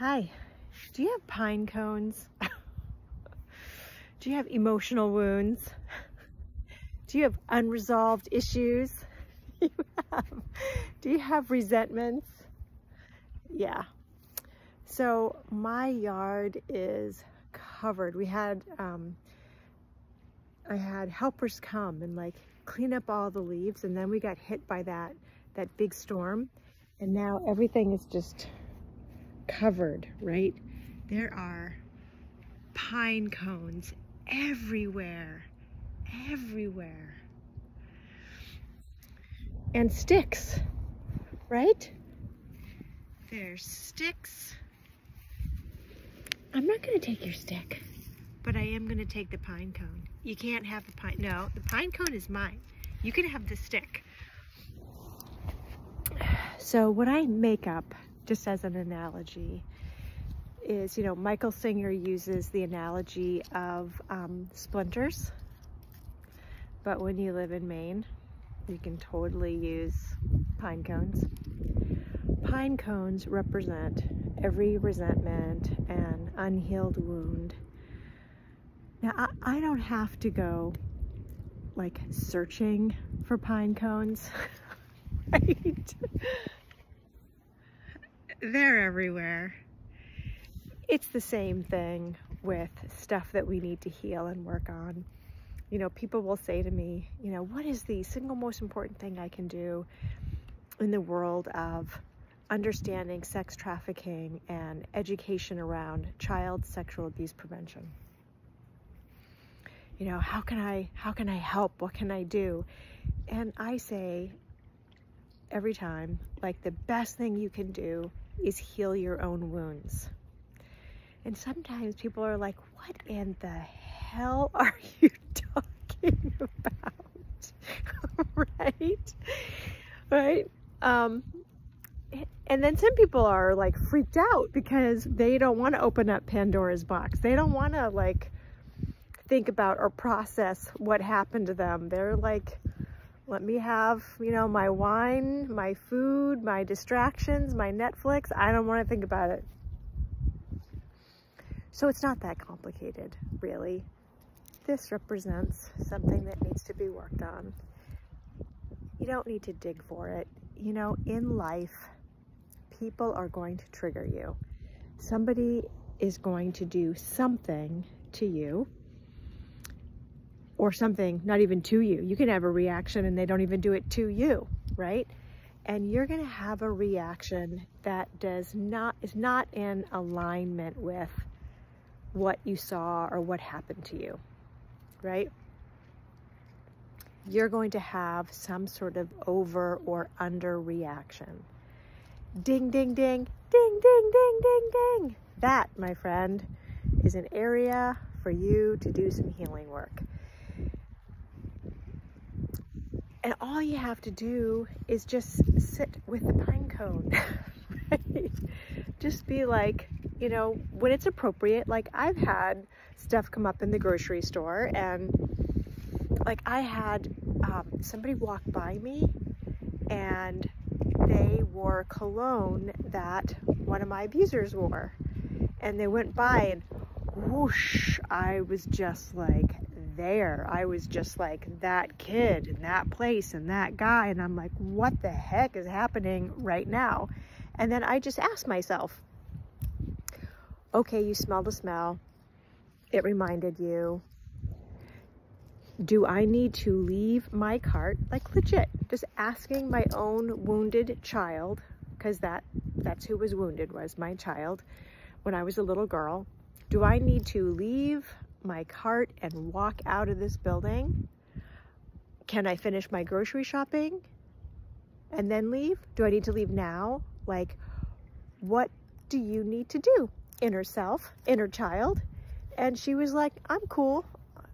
Hi, do you have pine cones? Do you have emotional wounds? Do you have unresolved issues? Do you have resentments? Yeah. So my yard is covered. I had helpers come and like clean up all the leaves, and then we got hit by that big storm, and now everything is just covered, right? There are pine cones everywhere, everywhere. And sticks, right? There's sticks. I'm not gonna take your stick, but I am gonna take the pine cone. You can't have the pine, no, the pine cone is mine. You can have the stick. So what I make up, just as an analogy, is, you know, Michael Singer uses the analogy of splinters, but when you live in Maine, you can totally use pine cones. Pine cones represent every resentment and unhealed wound. Now, I don't have to go like searching for pine cones, right? They're everywhere. It's the same thing with stuff that we need to heal and work on. You know, people will say to me, you know, what is the single most important thing I can do in the world of understanding sex trafficking and education around child sexual abuse prevention? You know, how can I help? What can I do? And I say every time, like, the best thing you can do is heal your own wounds. And sometimes people are like, what in the hell are you talking about? Right? And then some people are like freaked out because they don't want to open up Pandora's box. They don't want to like think about or process what happened to them. They're like, let me have, you know, my wine, my food, my distractions, my Netflix. I don't want to think about it. So it's not that complicated, really. This represents something that needs to be worked on. You don't need to dig for it. You know, in life, people are going to trigger you. Somebody is going to do something to you, or something not even to you. You can have a reaction and they don't even do it to you, right? And you're gonna have a reaction that is not in alignment with what you saw or what happened to you, right? You're going to have some sort of over or under reaction. Ding, ding, ding, ding, ding, ding, ding, ding. That, my friend, is an area for you to do some healing work. And all you have to do is just sit with the pine cone, right? Just be like, you know, when it's appropriate. Like, I've had stuff come up in the grocery store, and like I had somebody walk by me and they wore cologne that one of my abusers wore, and they went by and whoosh, I was just like there. I was just like that kid in that place and that guy, and I'm like, what the heck is happening right now? And then I just asked myself, okay, you smelled a smell. It reminded you. Do I need to leave my cart? Like, legit, just asking my own wounded child, because that's who was wounded, was my child when I was a little girl. Do I need to leave my cart and walk out of this building? Can I finish my grocery shopping and then leave? Do I need to leave now? Like, what do you need to do? Inner self, inner child. And she was like, I'm cool.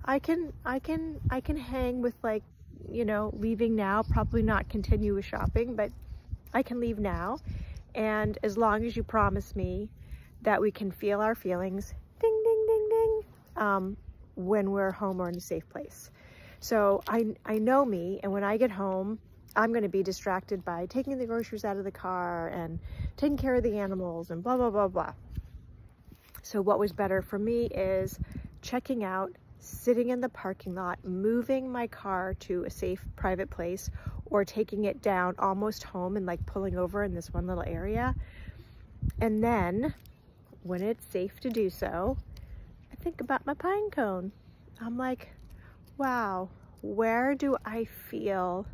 I can hang with, like, you know, leaving now, probably not continue with shopping, but I can leave now. And as long as you promise me that we can feel our feelings, ding, ding, ding, ding, when we're home or in a safe place. So I know me, and when I get home, I'm going to be distracted by taking the groceries out of the car and taking care of the animals and blah, blah, blah, blah. So what was better for me is checking out, sitting in the parking lot, moving my car to a safe private place, or taking it down almost home and like pulling over in this one little area. And then when it's safe to do so, I think about my pine cone. I'm like, wow, where do I feel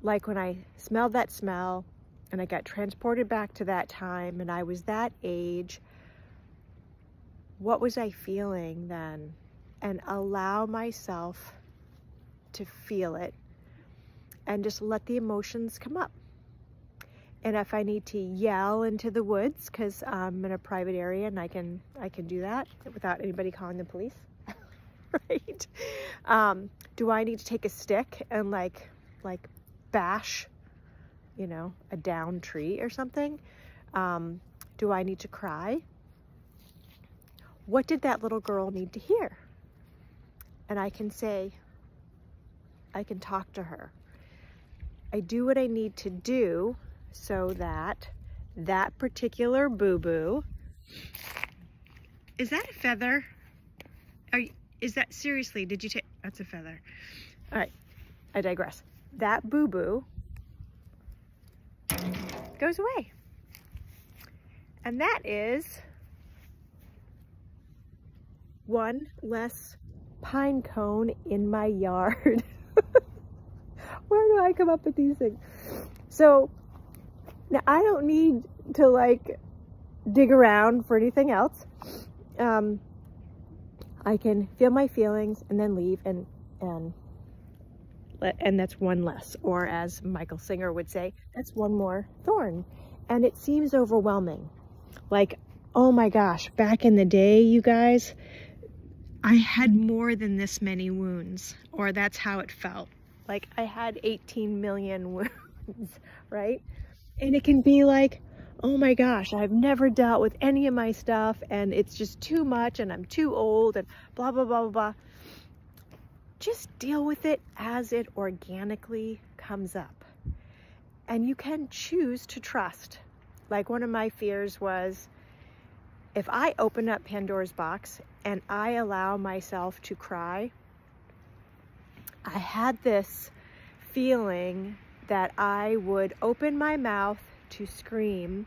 like when I smelled that smell and I got transported back to that time and I was that age, what was I feeling then? And allow myself to feel it and just let the emotions come up. And if I need to yell into the woods because I'm in a private area and I can do that without anybody calling the police, right? Do I need to take a stick and like bash, you know, a down tree or something? Do I need to cry? What did that little girl need to hear? And I can say, I can talk to her. I do what I need to do so that that particular boo-boo, is that a feather? Is that, seriously, did you take, that's a feather. All right, I digress. That boo-boo goes away. And that is one less pine cone in my yard. Where do I come up with these things? So now I don't need to like dig around for anything else. I can feel my feelings and then leave, and that's one less, or as Michael Singer would say, that's one more thorn. And it seems overwhelming. Like, oh my gosh, back in the day, you guys, I had more than this many wounds, or that's how it felt. Like I had 18 million wounds, right? And it can be like, oh my gosh, I've never dealt with any of my stuff and it's just too much and I'm too old and blah, blah, blah, blah, blah. Just deal with it as it organically comes up. And you can choose to trust. Like one of my fears was, if I open up Pandora's box and I allow myself to cry, I had this feeling that I would open my mouth to scream,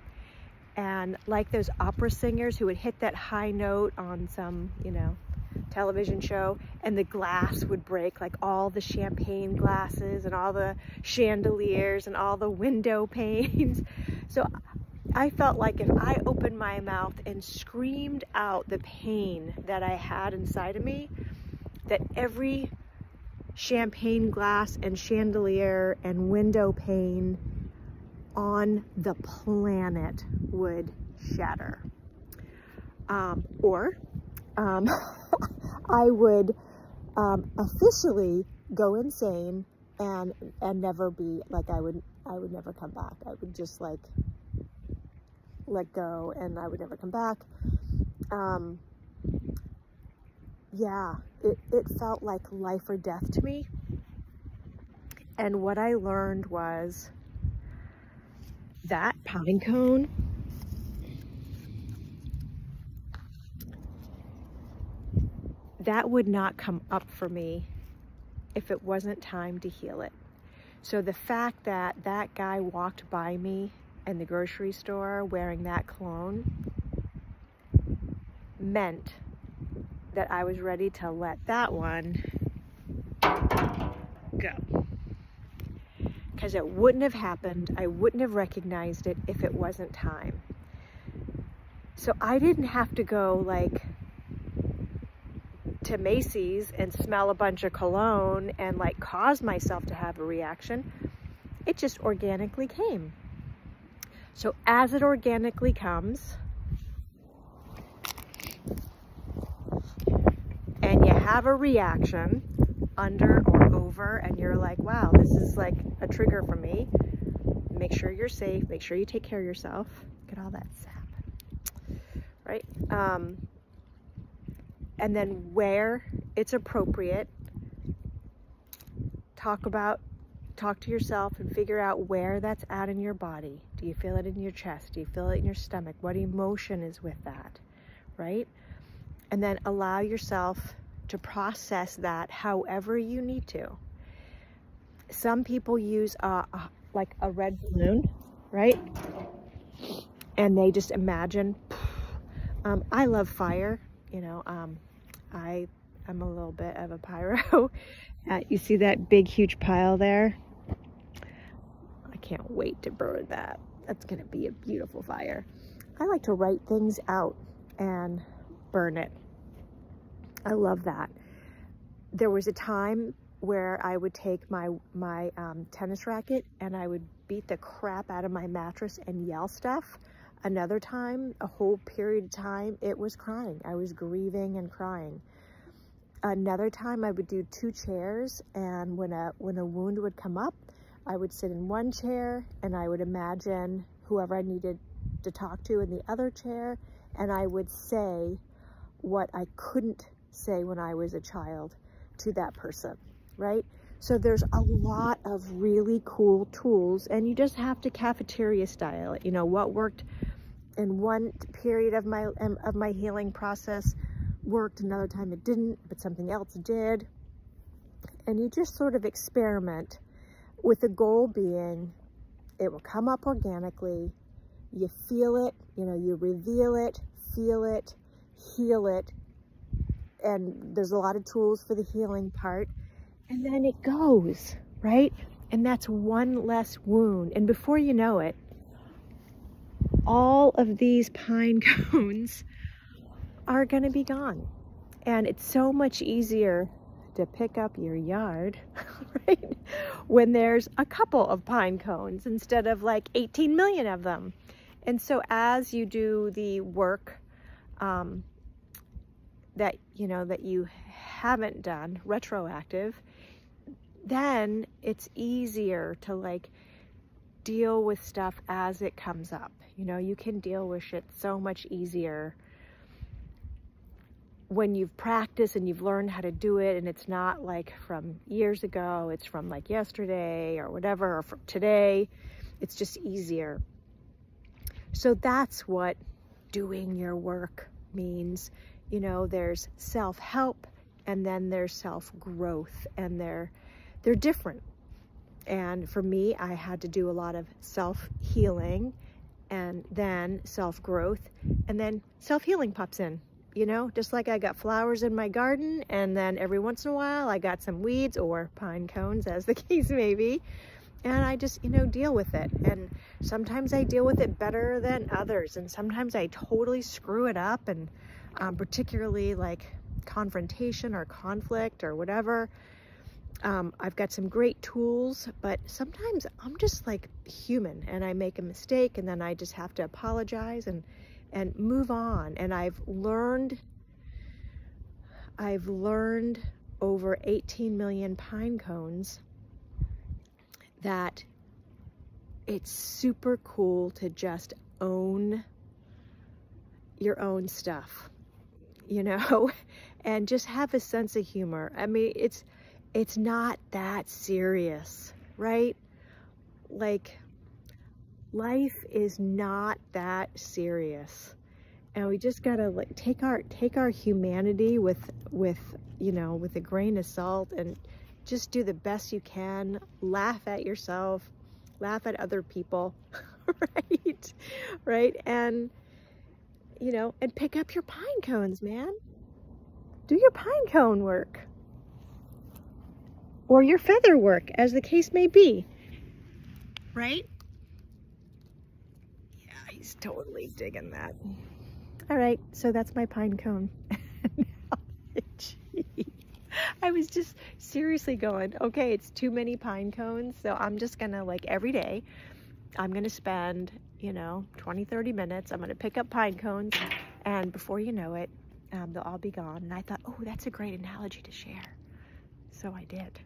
and like those opera singers who would hit that high note on some, you know, television show, and the glass would break, like all the champagne glasses and all the chandeliers and all the window panes. So I felt like if I opened my mouth and screamed out the pain that I had inside of me, that every champagne glass and chandelier and window pane on the planet would shatter. Or I would officially go insane and never be, like, I would never come back. I would just like let go and I would never come back. Yeah, it felt like life or death to me. And what I learned was that pine cone, that would not come up for me if it wasn't time to heal it. So the fact that that guy walked by me in the grocery store wearing that cologne meant that I was ready to let that one go. Because it wouldn't have happened, I wouldn't have recognized it if it wasn't time. So I didn't have to go like to Macy's and smell a bunch of cologne and like cause myself to have a reaction. It just organically came. So as it organically comes, and you have a reaction under or over, and you're like, wow, this is like a trigger for me. Make sure you're safe. Make sure you take care of yourself. Get all that sap, right? And then where it's appropriate, talk to yourself and figure out where that's at in your body. Do you feel it in your chest? Do you feel it in your stomach? What emotion is with that? right? And then allow yourself to process that however you need to. Some people use like a red balloon, right? And they just imagine. I love fire, you know. I'm a little bit of a pyro. You see that big, huge pile there? I can't wait to burn that. That's gonna be a beautiful fire. I like to write things out and burn it. I love that. There was a time where I would take my tennis racket and I would beat the crap out of my mattress and yell stuff. Another time, a whole period of time, it was crying. I was grieving and crying. Another time I would do 2 chairs, and when a wound would come up, I would sit in one chair and I would imagine whoever I needed to talk to in the other chair, and I would say what I couldn't say when I was a child to that person, right? So there's a lot of really cool tools, and you just have to cafeteria style it. You know, what worked in one period of my healing process worked, another time it didn't, but something else did. And you just sort of experiment, with the goal being it will come up organically. You feel it, you know, you reveal it, feel it, heal it. And there's a lot of tools for the healing part. And then it goes, right? And that's one less wound. And before you know it, all of these pine cones are going to be gone. And it's so much easier to pick up your yard, right? When there's a couple of pine cones instead of like 18 million of them. And so as you do the work that you haven't done, retroactive, then it's easier to like deal with stuff as it comes up. You know, you can deal with shit so much easier when you've practiced and you've learned how to do it, and it's not like from years ago, it's from like yesterday or whatever, or from today. It's just easier. So that's what doing your work means. You know, there's self-help and then there's self-growth, and they're different. And for me, I had to do a lot of self-healing and then self-growth, and then self-healing pops in. You know, just like I got flowers in my garden, and then every once in a while I got some weeds or pine cones, as the case may be, and I just, you know, deal with it. And sometimes I deal with it better than others, and sometimes I totally screw it up, and particularly like confrontation or conflict or whatever. I've got some great tools, but sometimes I'm just like human and I make a mistake, and then I just have to apologize and move on. And I've learned over 18 million pine cones that it's super cool to just own your own stuff, you know, and just have a sense of humor. I mean, it's not that serious, right? Like, life is not that serious, and we just gotta like take our humanity with you know, with a grain of salt, and just do the best you can. Laugh at yourself, laugh at other people, right? And you know, and pick up your pine cones, man. Do your pine cone work, or your feather work, as the case may be, right? He's totally digging that. All right, so that's my pine cone. Gee, I was just seriously going, okay, it's too many pine cones, so I'm just gonna, like, every day, I'm gonna spend, you know, 20-30 minutes. I'm gonna pick up pine cones, and before you know it, they'll all be gone. And I thought, oh, that's a great analogy to share. So I did.